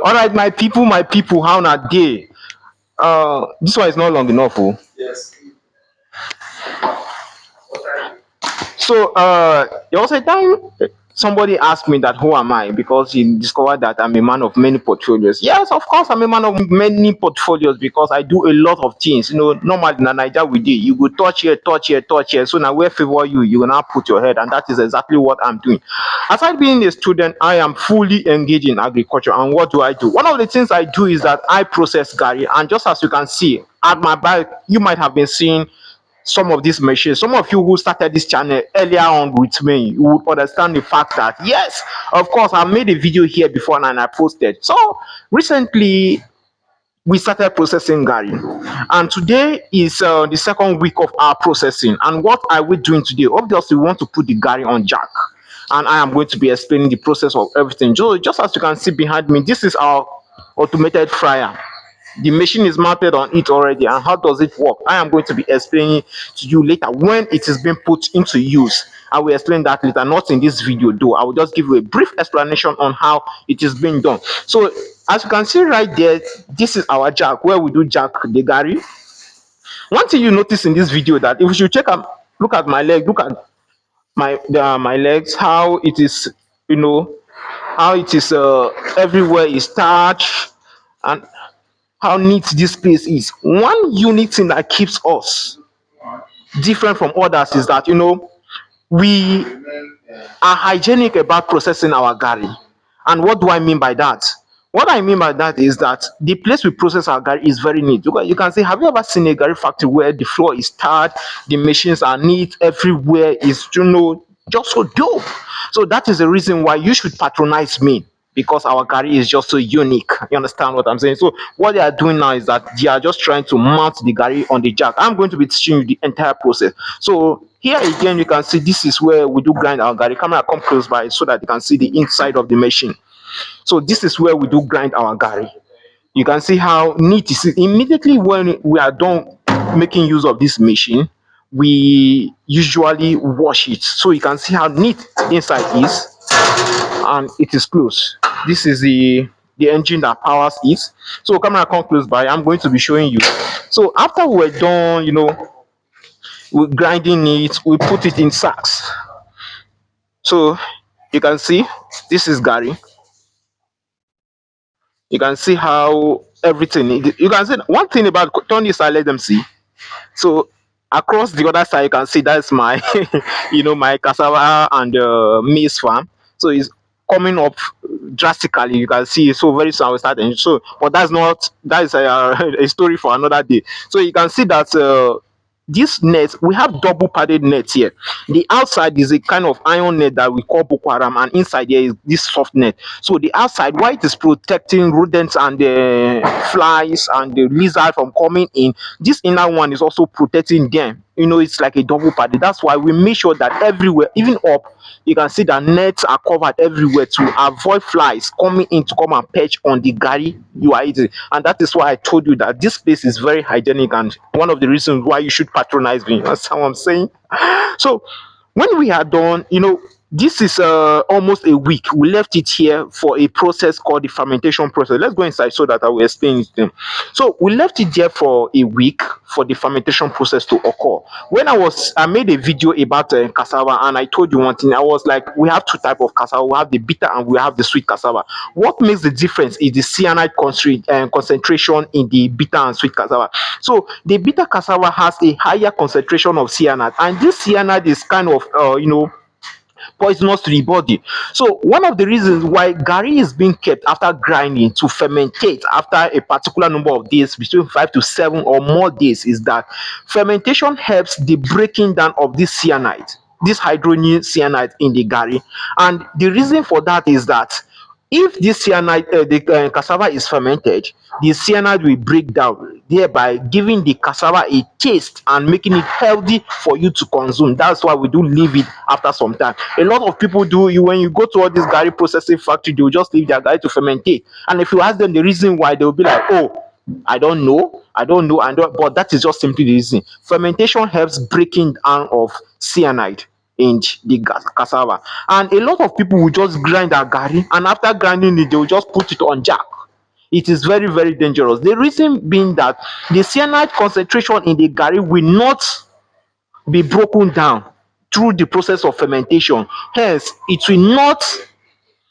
All right, my people, how na day? This one is not long enough. Oh. So, there was a time somebody asked me that who am I because he discovered that I'm a man of many portfolios. Yes, of course, I'm a man of many portfolios because I do a lot of things. Normally in Nigeria we do. You go touch here, touch here, touch here. So now where favor you, you will now put your head, and that is exactly what I'm doing. Aside being a student, I am fully engaged in agriculture. And what do I do? One of the things I do is that I process gari, and just as you can see at my back, you might have been seeing some of these machines. Some of you who started this channel earlier on with me, you would understand the fact that yes, of course, I made a video here before and I posted. So recently we started processing gari, and today is the second week of our processing. And what are we doing today? Obviously, we want to put the gari on jack, and I am going to be explaining the process of everything. Just as you can see behind me, this is our automated fryer. The machine is mounted on it already, and how does it work? I am going to be explaining to you later when it is being put into use. I will explain that later, not in this video though. I will just give you a brief explanation on how it is being done. So as you can see right there, this is our jack where we do jack the gari. One thing you notice in this video, that if you should check out, look at my leg, look at my legs, how it is, you know how it is, everywhere is starch, and how neat this place is. One unique thing that keeps us different from others is that we are hygienic about processing our gari. And what do I mean by that? What I mean by that is that the place we process our gari is very neat. You can say, have you ever seen a gari factory where the floor is tarred, the machines are neat, everywhere is just so dope. So that is the reason why you should patronize me, because our gari is just so unique. You understand what I'm saying? So what they are doing now is that they are just trying to mount the gari on the jack. I'm going to be teaching you the entire process. So here again, you can see this is where we do grind our gari. Camera, come close by so that you can see the inside of the machine. So this is where we do grind our gari. You can see how neat it is. Immediately when we are done making use of this machine, we usually wash it. So you can see how neat inside is, and it is closed. This is the engine that powers it. So camera, come close by. I'm going to be showing you. So after we're done, we're grinding it, we put it in sacks. So you can see this is gari. You can see how everything. You can see one thing about, turn this side, let them see. So across the other side, you can see that's my, my cassava and maize farm. So it's coming up drastically. You can see. So very soon I will start. So, but that is a story for another day. So you can see that. This net, we have double padded nets here. The outside is a kind of iron net that we call Boko Haram, and inside there is this soft net. So the outside, why it is protecting rodents and the flies and the lizard from coming in, this inner one is also protecting them. It's like a double padded. That's why we make sure that everywhere, even up, you can see that nets are covered everywhere to avoid flies coming in to come and perch on the gari you are eating. And that is why I told you that this place is very hygienic, and one of the reasons why you should patronize me. That's how I'm saying. So when we are done, this is almost a week. We left it here for a process called the fermentation process. Let's go inside so that I will explain it to them. So we left it there for a week for the fermentation process to occur. When I made a video about cassava, and I told you one thing. I was like, we have two types of cassava. We have the bitter and we have the sweet cassava. What makes the difference is the cyanide concentration in the bitter and sweet cassava. So the bitter cassava has a higher concentration of cyanide, and this cyanide is kind of poisonous to the body. So one of the reasons why gari is being kept after grinding to fermentate after a particular number of days, between 5 to 7 or more days, is that fermentation helps the breaking down of this cyanide, this hydrogen cyanide in the gari. And the reason for that is that if this cyanide, the cassava is fermented, the cyanide will break down, thereby giving the cassava a taste and making it healthy for you to consume. That's why we do leave it after some time. A lot of people do, when you go to all this gari processing factory, they will just leave their gari to fermentate. And if you ask them the reason why, they will be like, oh, I don't know, but that is just simply the reason. Fermentation helps breaking down of cyanide in the cassava. And a lot of people will just grind their gari, and after grinding it, they will just put it on jack. It is very, very dangerous. The reason being that the cyanide concentration in the gari will not be broken down through the process of fermentation. Hence, it will not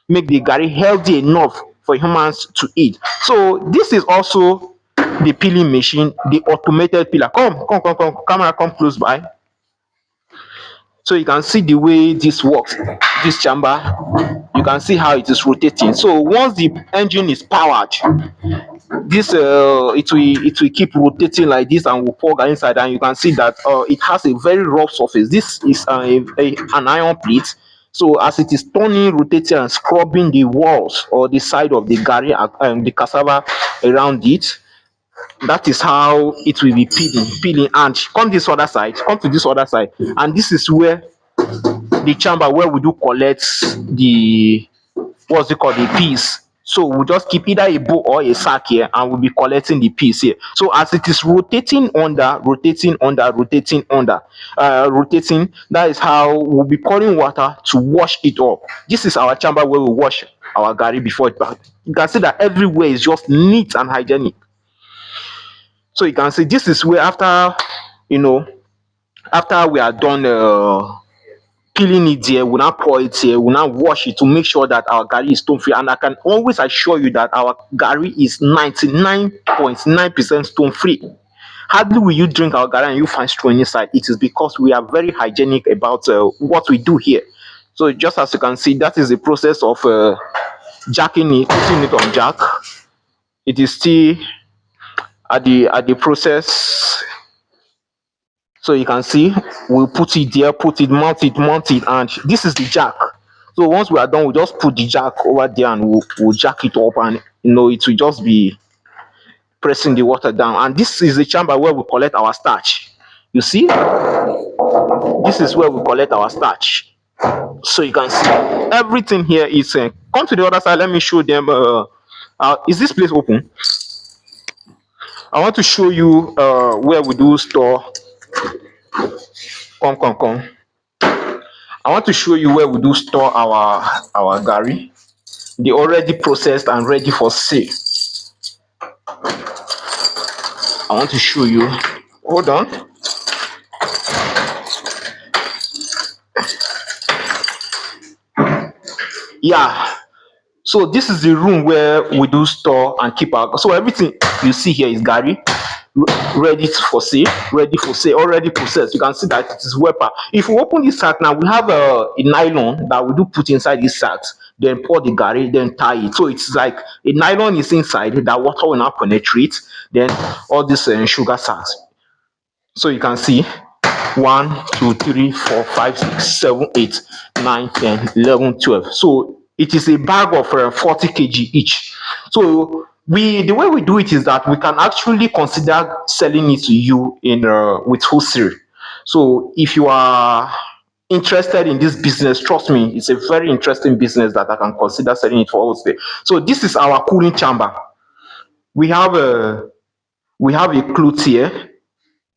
make the gari healthy enough for humans to eat. So this is also the peeling machine, the automated peeler. Come, camera, come close by. So you can see the way this works. This chamber, you can see how it is rotating. So once the engine is powered, this it will keep rotating like this and will pour inside, and you can see that it has a very rough surface. This is an iron plate. So as it is turning, rotating, and scrubbing the walls or the side of the gari, the cassava around it, that is how it will be peeling. And come this other side, come to this other side, and this is where the chamber where we do collect the, what's it called, the peas. So we'll just keep either a bowl or a sack here, and we'll be collecting the peas here. So as it is rotating under, rotating, that is how we'll be pouring water to wash it up. This is our chamber where we wash our gari before it back. You can see that everywhere is just neat and hygienic. So you can see this is where, after, you know, after we are done peeling it here, we now pour it here, we now wash it to make sure that our gari is stone free. And I can always assure you that our gari is 99.9% stone free. Hardly will you drink our gari and you find stone inside. It is because we are very hygienic about what we do here. So just as you can see, that is the process of jacking it, putting it on jack. It is still at the process. So you can see we'll put it there, put it, mount it, and this is the jack. So once we are done, we just put the jack over there and we'll jack it up, and it will just be pressing the water down. And this is the chamber where we collect our starch. You see, this is where we collect our starch. So you can see everything here is come to the other side. Let me show them. Is this place open? I want to show you where we do store. Come. I want to show you where we do store our gari. They already processed and ready for sale. I want to show you. Hold on. Yeah. So this is the room where we do store and keep our. So everything you see here is gari, ready for sale, already processed. You can see that it is well packed. If we open this sack now, we have a nylon that we do put inside this sack, then pour the gari, then tie it. So it's like a nylon is inside that water will not penetrate. Then all these sugar sacks. So you can see 1, 2, 3, 4, 5, 6, 7, 8, 9, 10, 11, 12. So it is a bag of 40 kg each. So the way we do it is that we can actually consider selling it to you in with wholesale. So if you are interested in this business, trust me, it's a very interesting business that I can consider selling it for wholesale. So this is our cooling chamber. We have a cloth here.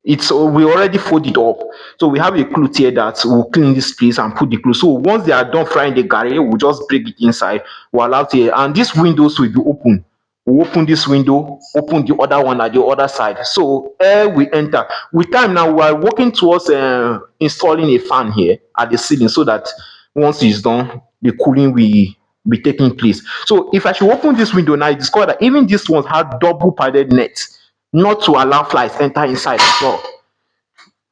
We already fold it up. So we have a cloth here that will clean this place and put the clothes. So once they are done frying the gari, we'll just break it inside. We'll allow it here. And these windows will be open. We open this window, open the other one at the other side. So air will enter. With time now, we are working towards installing a fan here at the ceiling so that once it's done, the cooling will be taking place. So if I should open this window now, I discover that even these ones have double padded nets, not to allow flies enter inside as well.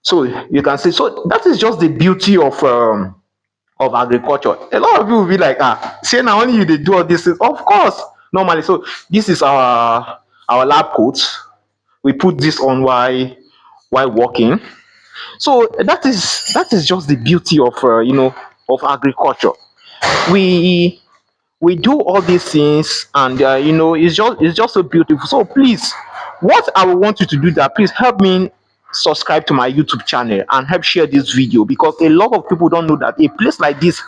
So you can see, so that is just the beauty of agriculture. A lot of people will be like, say now only you they do all this things. Of course, normally. So this is our lab coat. We put this on while working. So that is just the beauty of of agriculture. We do all these things, and it's just so beautiful. So please, what I would want you to do, that please help me subscribe to my YouTube channel and help share this video, because a lot of people don't know that a place like this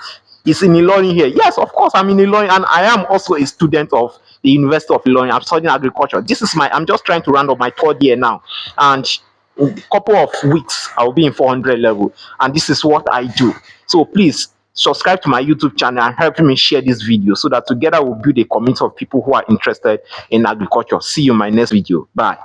is in Ilorin here. Yes, of course, I'm in Ilorin, and I am also a student of the University of Ilorin. I'm studying agriculture. I'm just trying to round up my third year now, and in a couple of weeks I will be in 400 level, and this is what I do. So please subscribe to my YouTube channel, and help me share this video so that together we'll build a community of people who are interested in agriculture. See you in my next video. Bye.